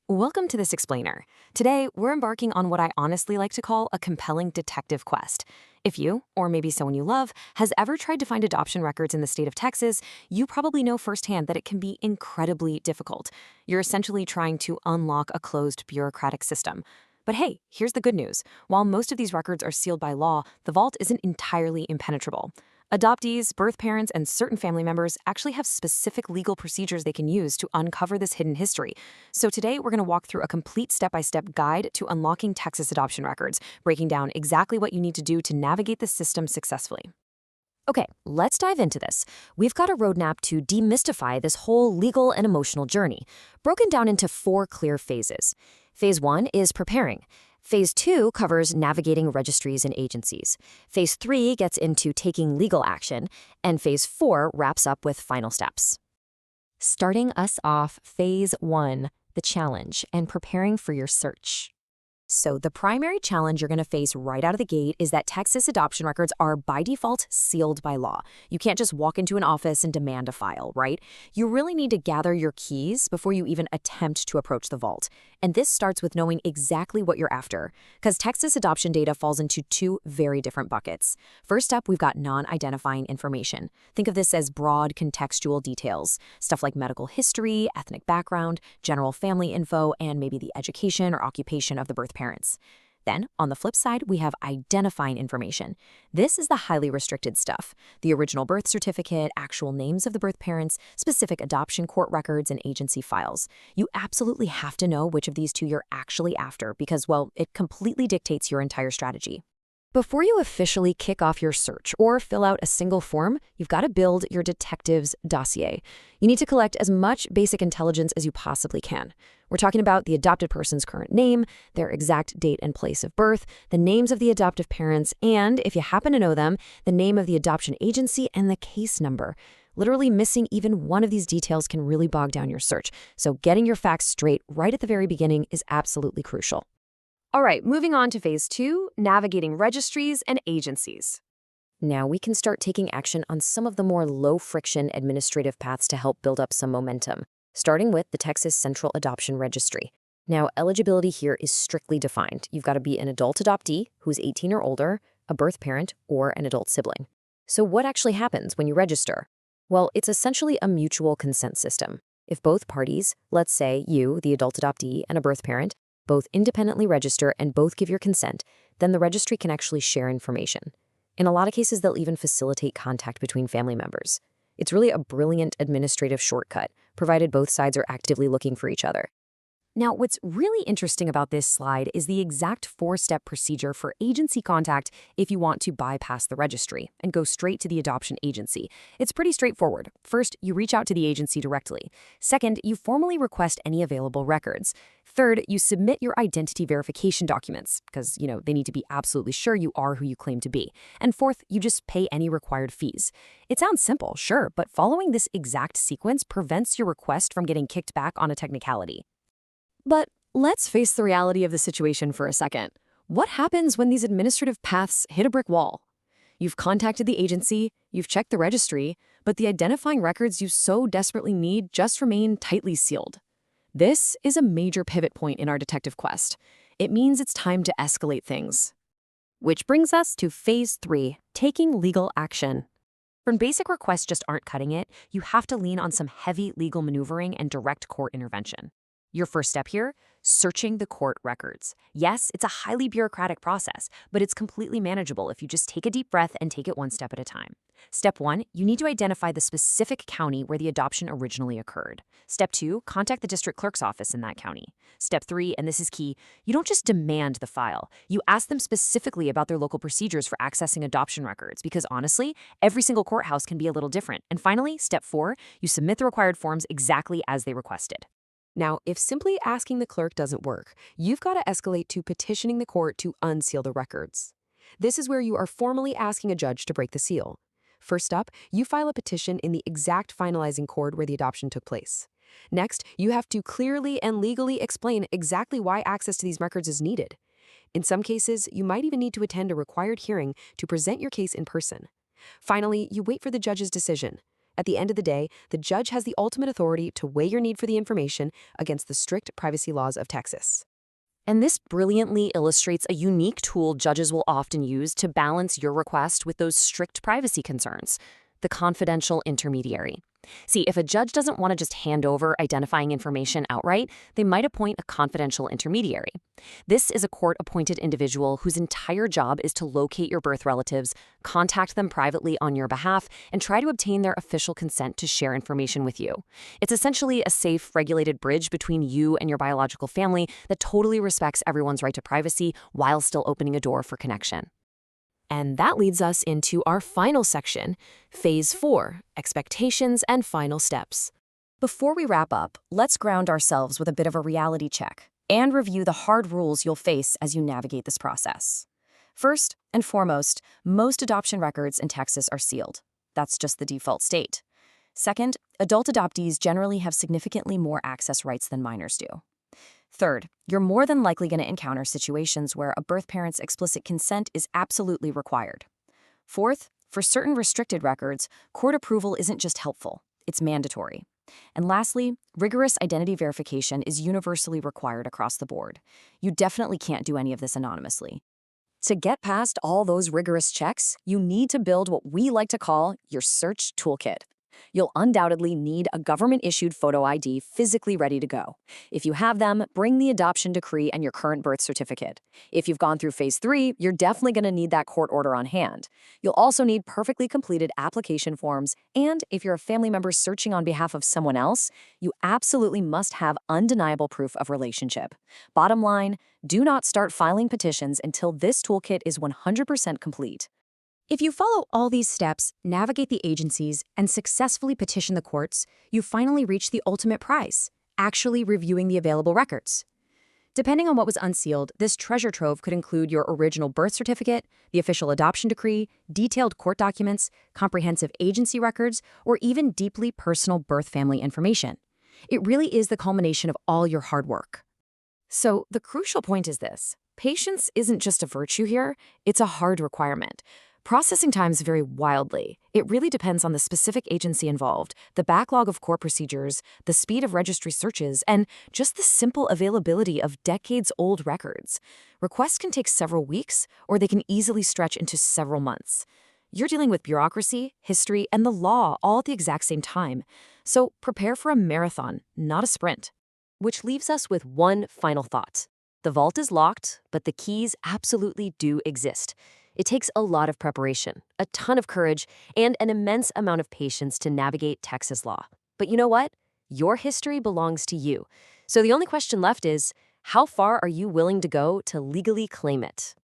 Welcome to this explainer. Today, we're embarking on what I honestly like to call a compelling detective quest. If you, or maybe someone you love, has ever tried to find adoption records in the state of Texas, you probably know firsthand that it can be incredibly difficult. You're essentially trying to unlock a closed bureaucratic system. But hey, here's the good news. While most of these records are sealed by law, the vault isn't entirely impenetrable. Adoptees, birth parents, and certain family members actually have specific legal procedures they can use to uncover this hidden history. So today, we're going to walk through a complete step-by-step guide to unlocking Texas adoption records, breaking down exactly what you need to do to navigate the system successfully. Okay, let's dive into this. We've got a roadmap to demystify this whole legal and emotional journey, broken down into 4 clear phases. Phase 1 is preparing. Phase 2 covers navigating registries and agencies. Phase 3 gets into taking legal action, and Phase 4 wraps up with final steps. Starting us off, Phase 1, the challenge, and preparing for your search. So the primary challenge you're going to face right out of the gate is that Texas adoption records are by default sealed by law. You can't just walk into an office and demand a file, right? You really need to gather your keys before you even attempt to approach the vault. And this starts with knowing exactly what you're after, because Texas adoption data falls into 2 very different buckets. First up, we've got non-identifying information. Think of this as broad contextual details, stuff like medical history, ethnic background, general family info, and maybe the education or occupation of the birth parents. Then, on the flip side, we have identifying information. This is the highly restricted stuff: the original birth certificate, actual names of the birth parents, specific adoption court records, and agency files. You absolutely have to know which of these 2 you're actually after because, well, it completely dictates your entire strategy. Before you officially kick off your search or fill out a single form, you've got to build your detective's dossier. You need to collect as much basic intelligence as you possibly can. We're talking about the adopted person's current name, their exact date and place of birth, the names of the adoptive parents, and, if you happen to know them, the name of the adoption agency and the case number. Literally missing even one of these details can really bog down your search, so getting your facts straight right at the very beginning is absolutely crucial. All right, moving on to Phase 2, navigating registries and agencies. Now we can start taking action on some of the more low-friction administrative paths to help build up some momentum, starting with the Texas Central Adoption Registry. Now, eligibility here is strictly defined. You've got to be an adult adoptee who's 18 or older, a birth parent, or an adult sibling. So what actually happens when you register? Well, it's essentially a mutual consent system. If both parties, let's say you, the adult adoptee, and a birth parent, both independently register and both give your consent, then the registry can actually share information. In a lot of cases, they'll even facilitate contact between family members. It's really a brilliant administrative shortcut, provided both sides are actively looking for each other. Now, what's really interesting about this slide is the exact 4-step procedure for agency contact if you want to bypass the registry and go straight to the adoption agency. It's pretty straightforward. First, you reach out to the agency directly. Second, you formally request any available records. Third, you submit your identity verification documents because, they need to be absolutely sure you are who you claim to be. And fourth, you just pay any required fees. It sounds simple, sure, but following this exact sequence prevents your request from getting kicked back on a technicality. But let's face the reality of the situation for a second. What happens when these administrative paths hit a brick wall? You've contacted the agency, you've checked the registry, but the identifying records you so desperately need just remain tightly sealed. This is a major pivot point in our detective quest. It means it's time to escalate things. Which brings us to Phase 3, taking legal action. When basic requests just aren't cutting it, you have to lean on some heavy legal maneuvering and direct court intervention. Your first step here, searching the court records. Yes, it's a highly bureaucratic process, but it's completely manageable if you just take a deep breath and take it one step at a time. Step 1, you need to identify the specific county where the adoption originally occurred. Step 2, contact the district clerk's office in that county. Step 3, and this is key, you don't just demand the file. You ask them specifically about their local procedures for accessing adoption records because honestly, every single courthouse can be a little different. And finally, Step 4, you submit the required forms exactly as they requested. Now, if simply asking the clerk doesn't work, you've got to escalate to petitioning the court to unseal the records. This is where you are formally asking a judge to break the seal. First up, you file a petition in the exact finalizing court where the adoption took place. Next, you have to clearly and legally explain exactly why access to these records is needed. In some cases, you might even need to attend a required hearing to present your case in person. Finally, you wait for the judge's decision. At the end of the day, the judge has the ultimate authority to weigh your need for the information against the strict privacy laws of Texas. And this brilliantly illustrates a unique tool judges will often use to balance your request with those strict privacy concerns: the confidential intermediary. See, if a judge doesn't want to just hand over identifying information outright, they might appoint a confidential intermediary. This is a court-appointed individual whose entire job is to locate your birth relatives, contact them privately on your behalf, and try to obtain their official consent to share information with you. It's essentially a safe, regulated bridge between you and your biological family that totally respects everyone's right to privacy while still opening a door for connection. And that leads us into our final section, Phase 4, Expectations and Final Steps. Before we wrap up, let's ground ourselves with a bit of a reality check and review the hard rules you'll face as you navigate this process. First and foremost, most adoption records in Texas are sealed. That's just the default state. Second, adult adoptees generally have significantly more access rights than minors do. Third, you're more than likely going to encounter situations where a birth parent's explicit consent is absolutely required. Fourth, for certain restricted records, court approval isn't just helpful, it's mandatory. And lastly, rigorous identity verification is universally required across the board. You definitely can't do any of this anonymously. To get past all those rigorous checks, you need to build what we like to call your search toolkit. You'll undoubtedly need a government-issued photo ID physically ready to go. If you have them, bring the adoption decree and your current birth certificate. If you've gone through Phase 3, you're definitely going to need that court order on hand. You'll also need perfectly completed application forms, and if you're a family member searching on behalf of someone else, you absolutely must have undeniable proof of relationship. Bottom line, do not start filing petitions until this toolkit is 100% complete. If you follow all these steps, navigate the agencies, and successfully petition the courts, you finally reach the ultimate prize: actually reviewing the available records. Depending on what was unsealed, this treasure trove could include your original birth certificate, the official adoption decree, detailed court documents, comprehensive agency records, or even deeply personal birth family information. It really is the culmination of all your hard work. So the crucial point is this: patience isn't just a virtue here, it's a hard requirement. Processing times vary wildly. It really depends on the specific agency involved, the backlog of court procedures, the speed of registry searches, and just the simple availability of decades-old records. Requests can take several weeks, or they can easily stretch into several months. You're dealing with bureaucracy, history, and the law all at the exact same time. So prepare for a marathon, not a sprint. Which leaves us with one final thought. The vault is locked, but the keys absolutely do exist. It takes a lot of preparation, a ton of courage, and an immense amount of patience to navigate Texas law. But you know what? Your history belongs to you. So the only question left is, how far are you willing to go to legally claim it?